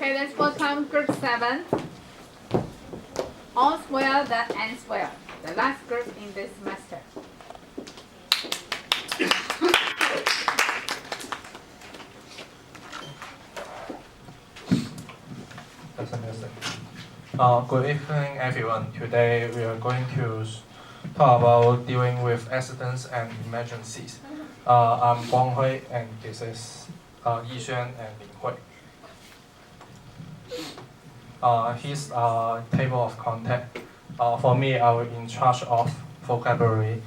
Okay, let's welcome group 7. All's well that ends well. The last group in this semester. Good evening, everyone. Today we are going to talk about dealing with accidents and emergencies. I'm Guang Hui, and this is Yixuan and Lin Hui. Here's a table of content. For me, I will in charge of vocabulary,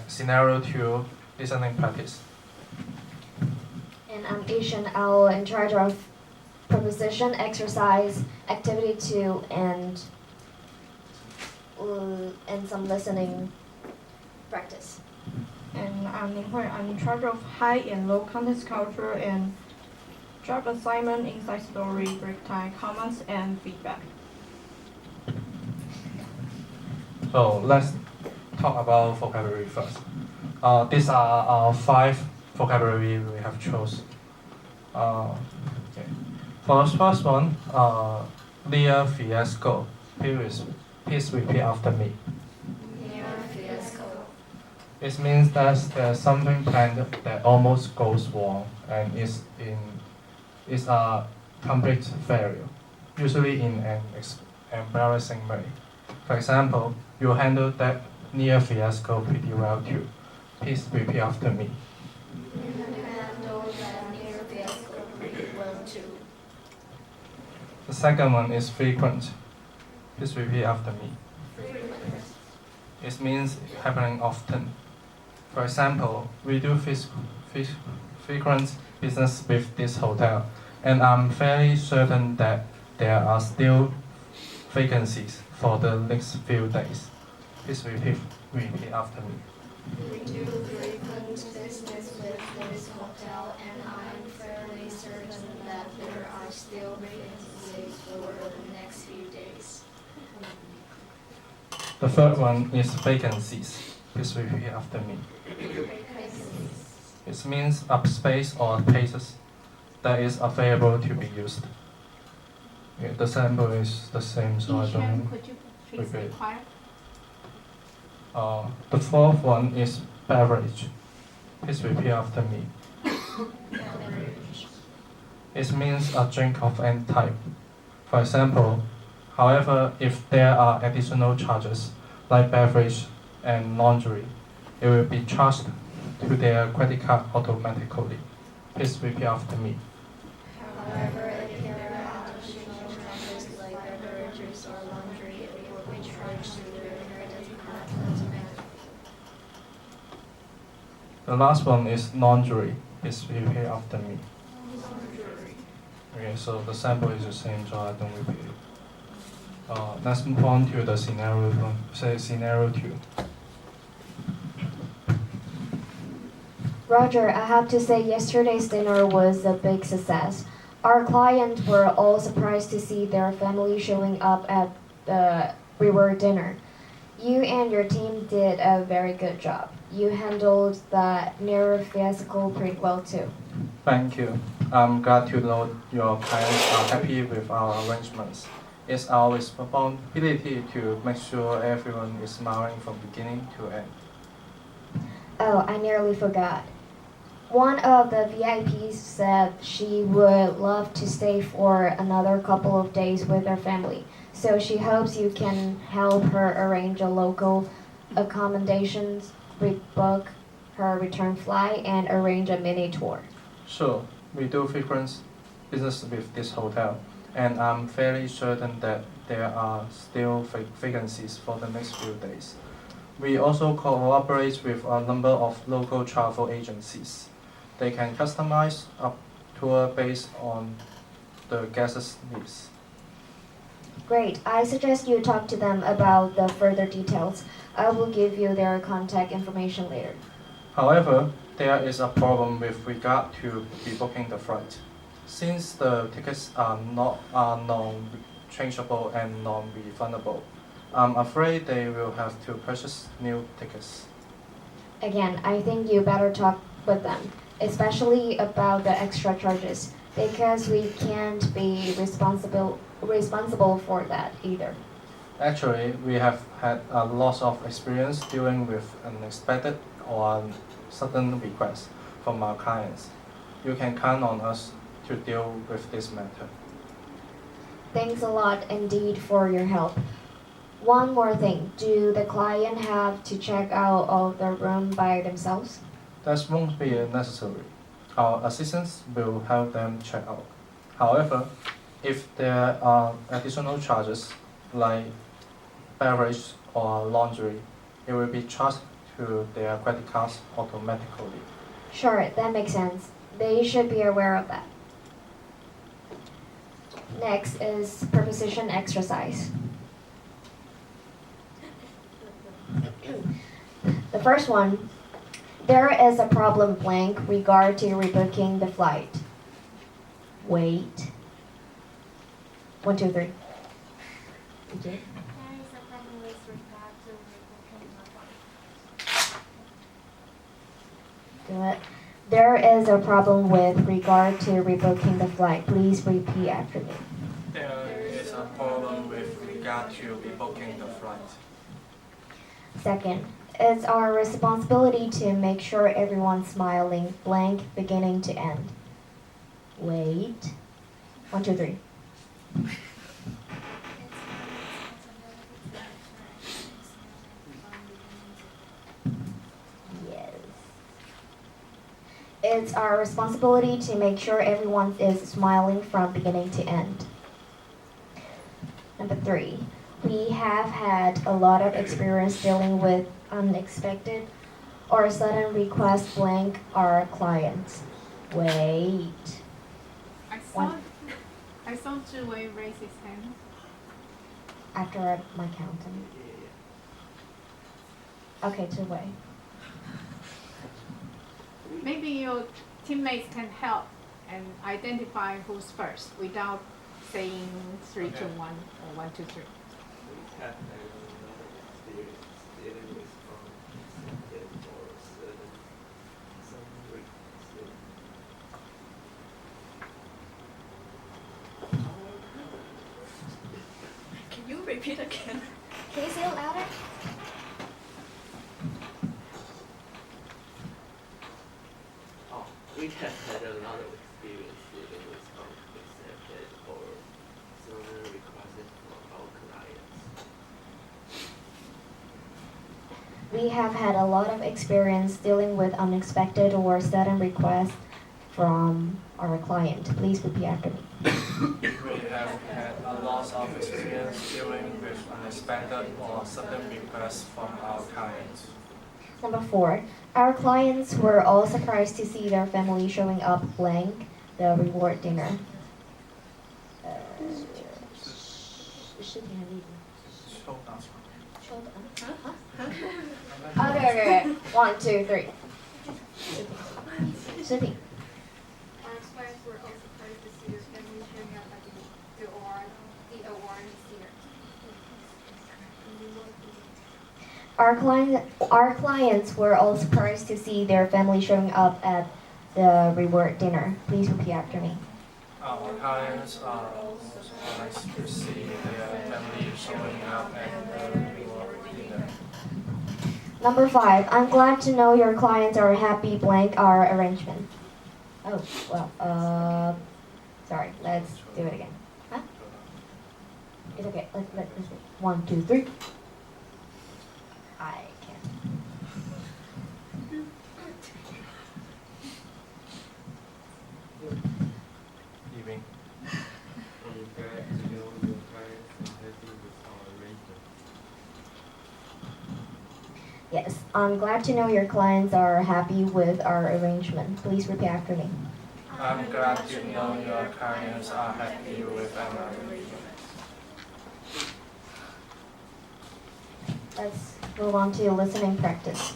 scenario 2, listening practice. And I'm Asian. I'll in charge of preposition exercise, activity 2, and some listening practice. And I'm Ning Hui. I'm in charge of high and low context culture and job assignment, inside story, break time, comments, and feedback. So let's talk about vocabulary first. These are our 5 vocabulary we have chosen. Okay. For the first one, near fiasco. Please repeat after me. Near fiasco. It means that there's something planned that almost goes wrong and is a complete failure, usually in an embarrassing way. For example, you handled that near fiasco pretty well too. Please repeat after me. You handled that near fiasco pretty well too. The second one is frequent. Please repeat after me. Frequent. It means happening often. For example, we do frequent business with this hotel, and I'm fairly certain that there are still vacancies for the next few days. Please repeat after me. We do frequent business with this hotel, and I'm fairly certain that there are still vacancies for the next few days. The third one is vacancies. Please repeat after me. It means a space or places that is available to be used. Yeah, the sample is the same, so I don't Could you please be repeat. quiet? The fourth one is beverage. Please repeat after me. It means a drink of any type. For example, however, if there are additional charges like beverage and laundry, it will be charged to their credit card automatically. Please repeat after me. However, if there are additional charges like beverages or laundry, it will be charged to their credit card automatically. The last one is laundry. Please repeat after me. Okay, so the sample is the same, so I don't repeat it. Let's move on to the scenario 2. Roger, I have to say yesterday's dinner was a big success. Our clients were all surprised to see their family showing up at the reward dinner. You and your team did a very good job. You handled the near fiasco pretty well too. Thank you. I'm glad to know your clients are happy with our arrangements. It's our responsibility to make sure everyone is smiling from beginning to end. Oh, I nearly forgot. One of the VIPs said she would love to stay for another couple of days with her family, so she hopes you can help her arrange a local accommodations, rebook her return flight, and arrange a mini tour. Sure, we do frequent business with this hotel, and I'm fairly certain that there are still vacancies for the next few days. We also cooperate with a number of local travel agencies. They can customize a tour based on the guest's needs. Great. I suggest you talk to them about the further details. I will give you their contact information later. However, there is a problem with regard to rebooking the flight. Since the tickets are non-changeable and non-refundable, I'm afraid they will have to purchase new tickets. Again, I think you better talk with them. especially about the extra charges, because we can't be responsible for that either. Actually, we have had a lot of experience dealing with unexpected or sudden requests from our clients. You can count on us to deal with this matter. Thanks a lot indeed for your help. One more thing, do the client have to check out of the room by themselves? That won't be necessary. Our assistants will help them check out. However, if there are additional charges like beverage or laundry, it will be charged to their credit cards automatically. Sure, that makes sense. They should be aware of that. Next is preposition exercise. The first one, there is a problem blank regard to rebooking the flight. Wait. 1, 2, 3. There is a problem with regard to rebooking the flight. Good. There is a problem with regard to rebooking the flight. Please repeat after me. There is a problem with regard to rebooking the flight. Second, it's our responsibility to make sure everyone's smiling, blank, beginning to end. Wait. 1, 2, 3. Yes. It's our responsibility to make sure everyone is smiling from beginning to end. Number 3, we have had a lot of experience dealing with unexpected or sudden requests blank our clients. Wait. I saw Zhiwei raise his hand. After my counting. Okay, Zhiwei. Maybe your teammates can help and identify who's first without saying 3, 2, 1 or 1, 2, 3. We have experience dealing with unexpected or sudden requests. Can you repeat again? Can you say it louder? Oh, we have had a lot of experience dealing with unaccepted or sudden requests from our clients. We have had a lot of experience dealing with unexpected or sudden requests from our client. Please repeat after me. We have had a lot of experience dealing with unexpected or sudden requests from our clients. Number 4, our clients were all surprised to see their family showing up blank the reward dinner. Okay. 1, 2, 3. 视频. Our clients were all surprised to see their family showing up at the award dinner. Our clients were all surprised to see their family showing up at the reward dinner. Please repeat after me. Our clients are also surprised to see their family showing up at the reward dinner. Number 5, I'm glad to know your clients are happy blank our arrangement. Oh, well, sorry, let's do it again. Huh? It's okay, let's do it. 1, 2, 3. I can't. Evening. I'm glad to know your clients are happy with our arrangement. Yes, I'm glad to know your clients are happy with our arrangement. Please repeat after me. I'm glad to know your clients are happy with our arrangement. Let's move on to listening practice.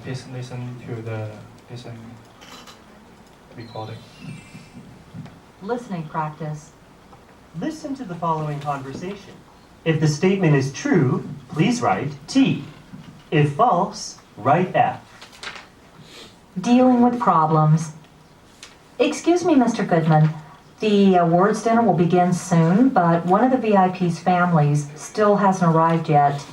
Please listen to the recording. Listening practice. Listen to the following conversation. If the statement is true, please write T. If false, Write F. Dealing with problems. Excuse me, Mr. Goodman. The awards dinner will begin soon, but one of the VIP's families still hasn't arrived yet.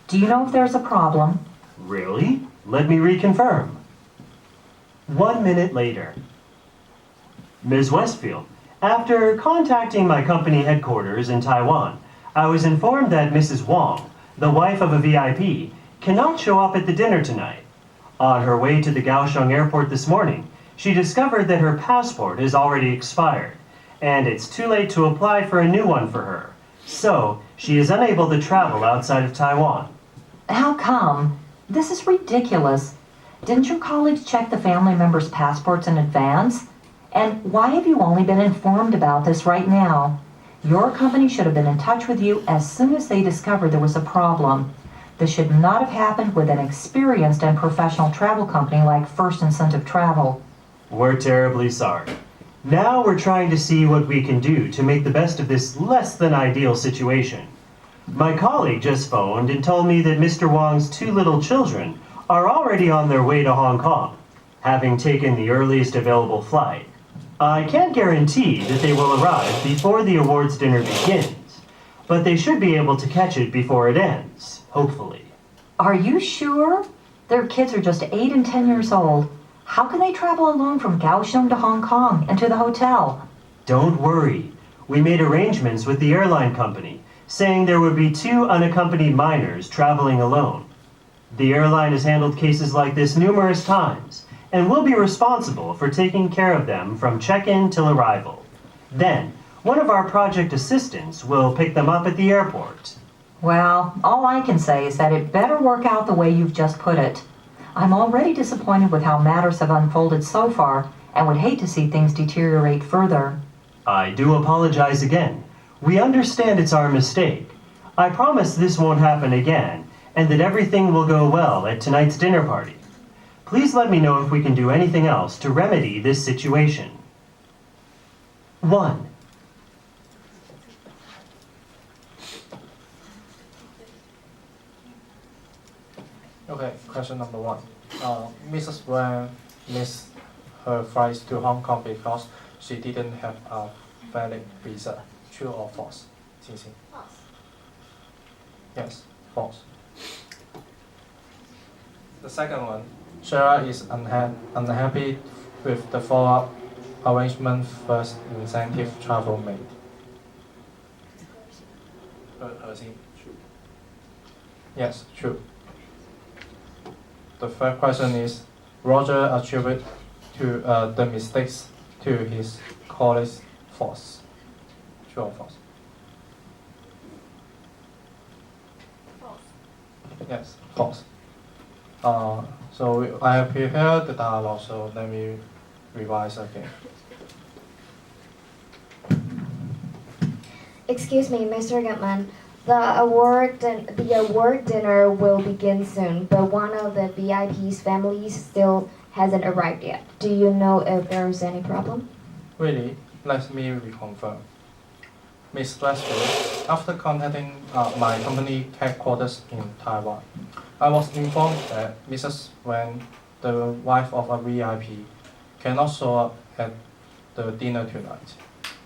Do you know if there's a problem? Really? Let me reconfirm. 1 minute later. Ms. Westfield, after contacting my company headquarters in Taiwan, I was informed that Mrs. Wang, the wife of a VIP, cannot show up at the dinner tonight. On her way to the Kaohsiung airport this morning, she discovered that her passport is already expired, and it's too late to apply for a new one for her. So, she is unable to travel outside of Taiwan. How come? This is ridiculous. Didn't your colleagues check the family members' passports in advance? And why have you only been informed about this right now? Your company should have been in touch with you as soon as they discovered there was a problem. This should not have happened with an experienced and professional travel company like First Incentive Travel. We're terribly sorry. Now we're trying to see what we can do to make the best of this less than ideal situation. My colleague just phoned and told me that Mr. Wang's 2 little children are already on their way to Hong Kong, having taken the earliest available flight. I can't guarantee that they will arrive before the awards dinner begins, but they should be able to catch it before it ends, hopefully. Are you sure? Their kids are just 8 and 10 years old. How can they travel alone from Kaohsiung to Hong Kong and to the hotel? Don't worry. We made arrangements with the airline company, saying there would be 2 unaccompanied minors traveling alone. The airline has handled cases like this numerous times, and will be responsible for taking care of them from check-in till arrival. Then, one of our project assistants will pick them up at the airport. Well, all I can say is that it better work out the way you've just put it. I'm already disappointed with how matters have unfolded so far and would hate to see things deteriorate further. I do apologize again. We understand it's our mistake. I promise this won't happen again, and that everything will go well at tonight's dinner party. Please let me know if we can do anything else to remedy this situation. 1. Okay, question number 1. Mrs. Wang missed her flights to Hong Kong because she didn't have a valid visa. True or false? Tsailing. False. Yes, false. The second one, Sarah is unhappy with the follow-up arrangement First Incentive Travel made. Yes, true. The third question is, Roger attributed to the mistakes to his colleagues. False. True or false? False. Yes, false. So I have prepared the dialogue, so let me revise again. Excuse me, Mr. Goodman. The award dinner will begin soon, but one of the VIP's families still hasn't arrived yet. Do you know if there's any problem? Really? Let me reconfirm. Ms. Westfield, after contacting my company headquarters in Taiwan, I was informed that Mrs. Wang, the wife of a VIP, cannot show up at the dinner tonight.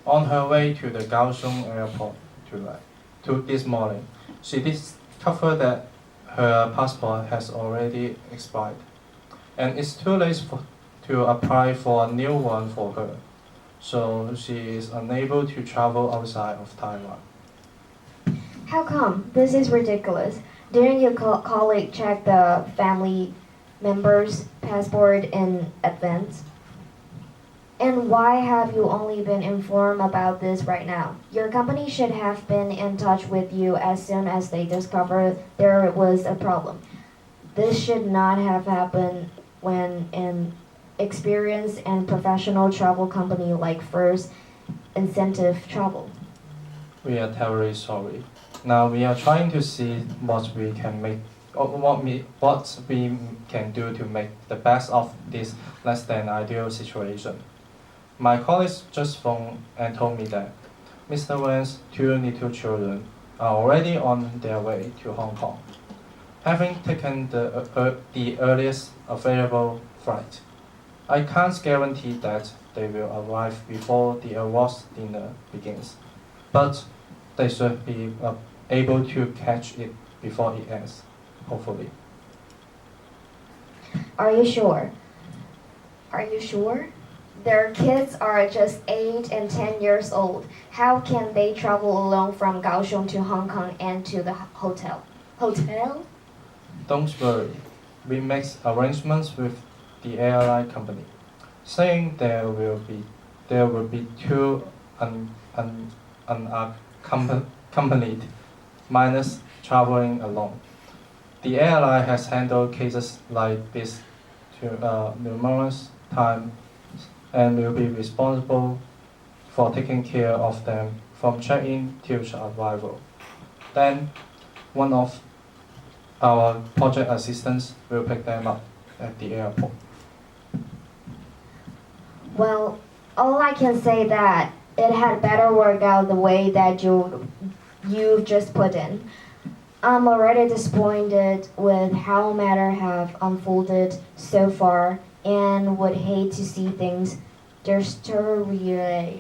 On her way to the Kaohsiung airport this morning, she discovered that her passport has already expired, and it's too late to apply for a new one for her. So she is unable to travel outside of Taiwan. How come? This is ridiculous. Didn't your colleague check the family member's passport in advance? And why have you only been informed about this right now? Your company should have been in touch with you as soon as they discovered there was a problem. This should not have happened when an experienced and professional travel company like First Incentive Travel. We are terribly sorry. Now we are trying to see what we can do to make the best of this less than ideal situation. My colleagues just phoned and told me that Mr. Wang's 2 little children are already on their way to Hong Kong. Having taken the earliest available flight, I can't guarantee that they will arrive before the awards dinner begins, but they should be able to catch it before it ends, hopefully. Are you sure? Are you sure? Their kids are just 8 and 10 years old. How can they travel alone from Kaohsiung to Hong Kong and to the hotel? Hotel? Don't worry, we make arrangements with the airline company, saying there will be two unaccompanied minors traveling alone. The airline has handled cases like this to numerous times and will be responsible for taking care of them from check-in till arrival. Then, one of our project assistants will pick them up at the airport. Well, all I can say that it had better work out the way that you've just put in. I'm already disappointed with how matters have unfolded so far and would hate to see things deteriorate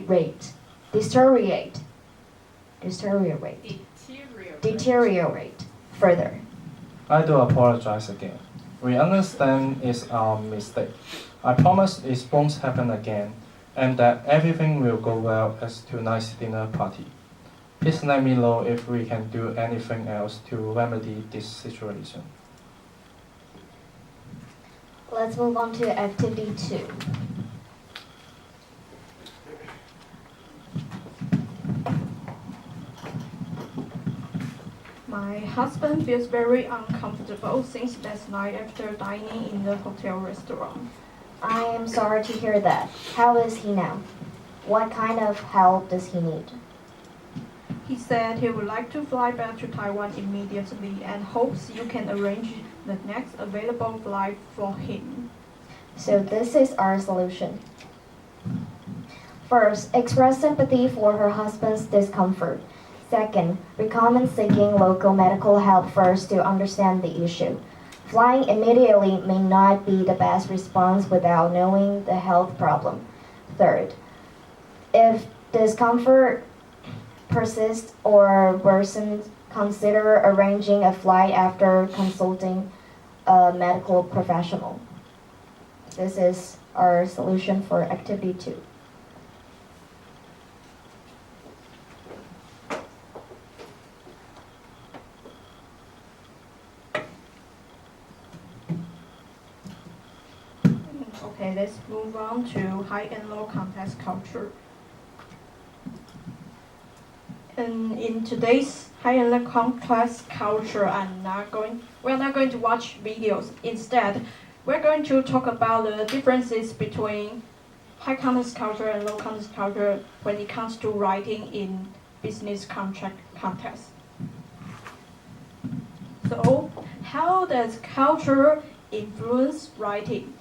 further. I do apologize again. We understand it's our mistake. I promise it won't happen again and that everything will go well as tonight's dinner party. Please let me know if we can do anything else to remedy this situation. Let's move on to activity 2. My husband feels very uncomfortable since last night after dining in the hotel restaurant. I am sorry to hear that. How is he now? What kind of help does he need? He said he would like to fly back to Taiwan immediately and hopes you can arrange the next available flight for him. So this is our solution. First, express sympathy for her husband's discomfort. Second, recommend seeking local medical help first to understand the issue. Flying immediately may not be the best response without knowing the health problem. Third, if discomfort persists or worsens, consider arranging a flight after consulting a medical professional. This is our solution for activity 2. Okay, let's move on to high and low context culture. In today's high and low context culture, we're not going to watch videos. Instead, we're going to talk about the differences between high context culture and low context culture when it comes to writing in business contract context. So, how does culture influence writing?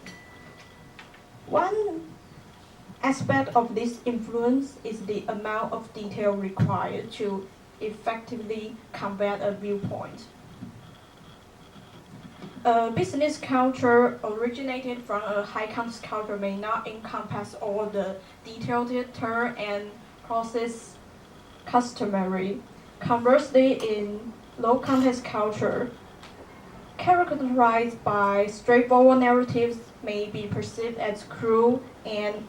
One aspect of this influence is the amount of detail required to effectively convey a viewpoint. A business culture originated from a high context culture may not encompass all the detailed terms and process customary. Conversely, in low context culture, characterized by straightforward narratives may be perceived as cruel and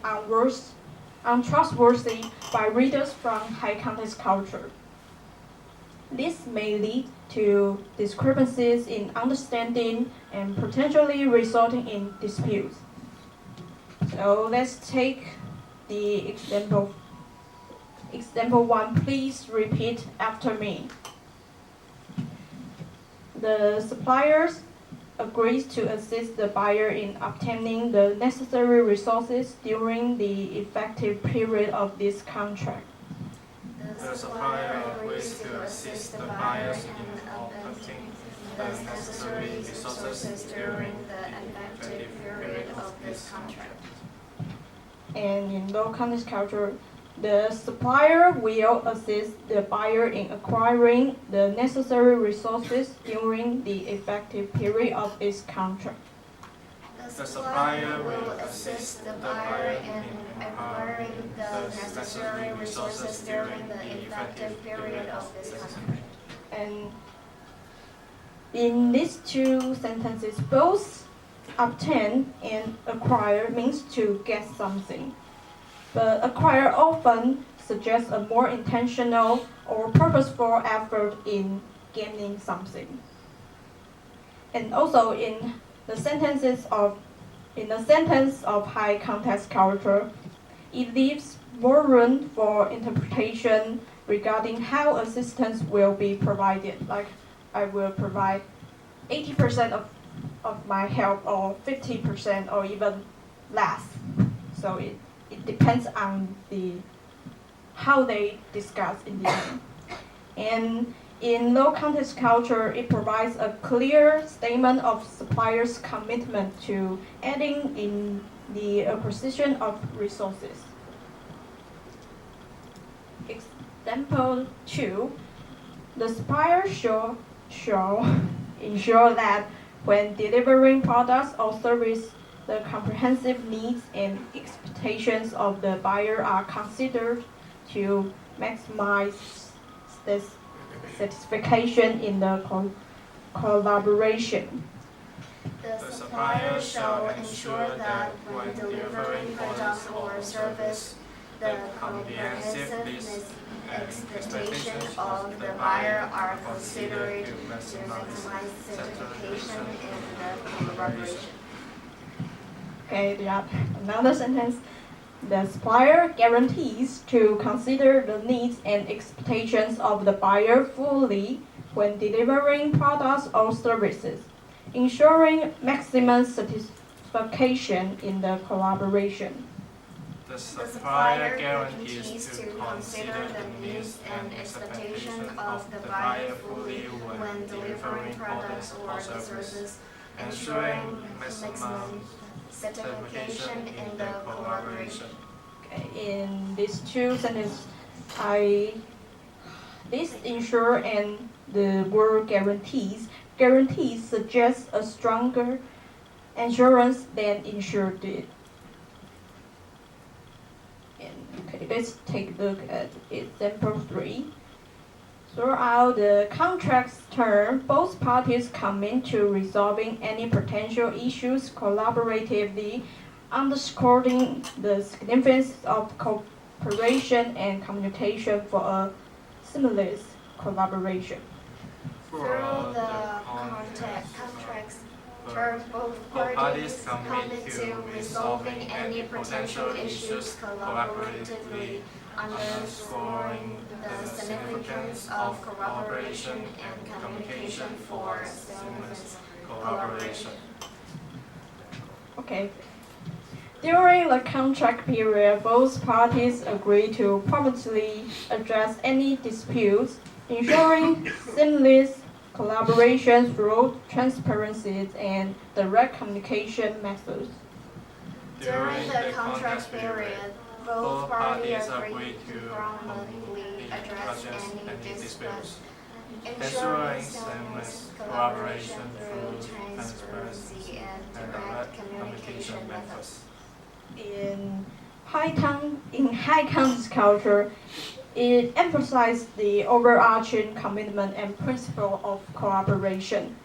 untrustworthy by readers from high context culture. This may lead to discrepancies in understanding and potentially resulting in disputes. So let's take the example. Example 1, please repeat after me. The suppliers agrees to assist the buyer in obtaining the necessary resources during the effective period of this contract. The supplier agrees to assist the buyers in obtaining the necessary resources during the effective period of this contract. And in low context culture, The supplier will assist the buyer in acquiring the necessary resources during the effective period of its contract. The supplier will assist the buyer in acquiring the necessary resources during the effective period of this contract. And in these two sentences, both obtain and acquire means to get something. But acquire often suggests a more intentional or purposeful effort in gaining something. And also in the sentence of high context culture, it leaves more room for interpretation regarding how assistance will be provided. Like, I will provide 80% of my help, or 50%, or even less. So it depends on how they discuss in the end. And in low context culture, it provides a clear statement of suppliers' commitment to aiding in the acquisition of resources. Example 2, the supplier shall ensure that when delivering products or service, the comprehensive needs and expectations of the buyer are considered to maximize the satisfaction in the collaboration. The supplier shall ensure that when delivering products or service, the comprehensive needs and expectations of the buyer are considered to maximize satisfaction in the collaboration. Okay, yeah. Another sentence. The supplier guarantees to consider the needs and expectations of the buyer fully when delivering products or services, ensuring maximum satisfaction in the collaboration. The supplier guarantees to consider the needs and expectations of the buyer fully when delivering products or services, ensuring maximum satisfaction in the collaboration. Okay, in these two sentences, this ensure and the word guarantees suggests a stronger assurance than ensure did. Okay, let's take a look at example 3. Throughout the contract's term, both parties commit to resolving any potential issues collaboratively, underscoring the significance of cooperation and communication for a seamless collaboration. Through the contract's term, both parties commit to resolving any potential issues collaboratively, underscoring the significance of cooperation and communication for seamless collaboration. Okay. During the contract period, both parties agree to promptly address any disputes, ensuring seamless collaboration through transparency and direct communication methods. During the contract period, both parties agree to promptly address any disputes, ensuring seamless collaboration through transparency and direct communication methods. In high context culture, it emphasizes the overarching commitment and principle of cooperation.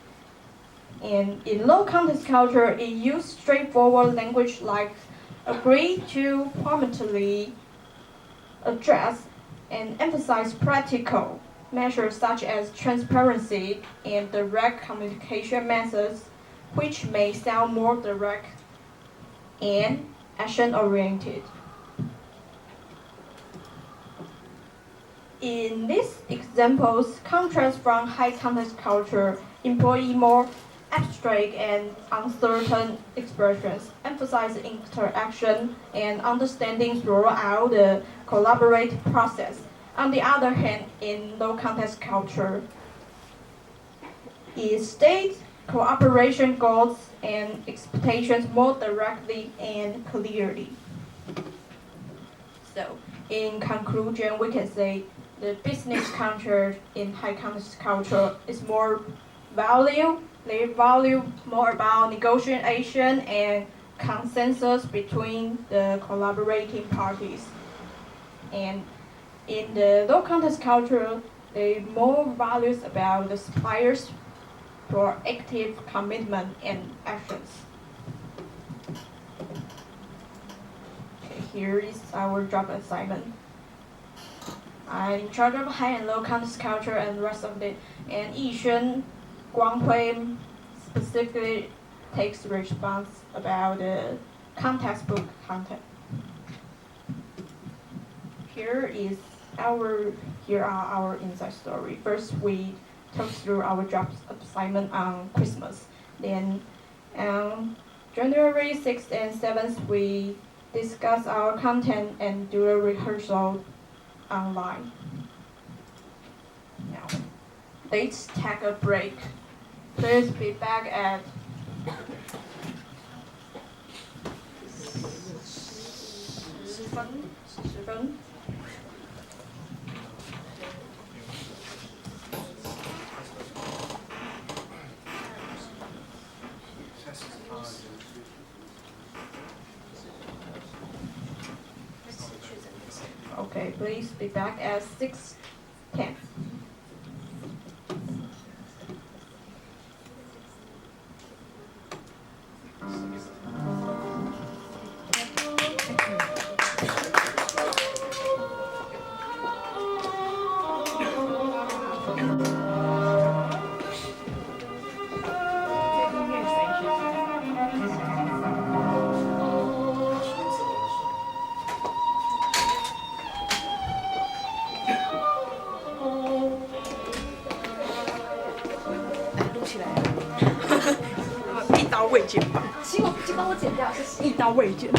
And in low context culture, it uses straightforward language like agree to promptly address and emphasize practical measures such as transparency and direct communication methods, which may sound more direct and action-oriented. In these examples, contrasts from high context culture employ more abstract and uncertain expressions, emphasize interaction and understanding throughout the collaborative process. On the other hand, in low context culture, it states cooperation goals and expectations more directly and clearly. So, In conclusion, we can say the business culture in high context culture is more value. They value more about negotiation and consensus between the collaborating parties. And in the low context culture, they more values about the suppliers' proactive commitment and actions. Okay, here is our job assignment. I'm in charge of high and low context culture and the rest of it. And Yixuan Guanghui specifically takes response about the context book content. Here are our inside story. First, we talk through our job assignment on Christmas. Then, January 6th and 7th, we discuss our content and do a rehearsal online. Now, let's take a break. Please be back at 10分。Okay, please be back at 6:10.一刀未剪吧，请帮我剪掉，谢谢。一刀未剪。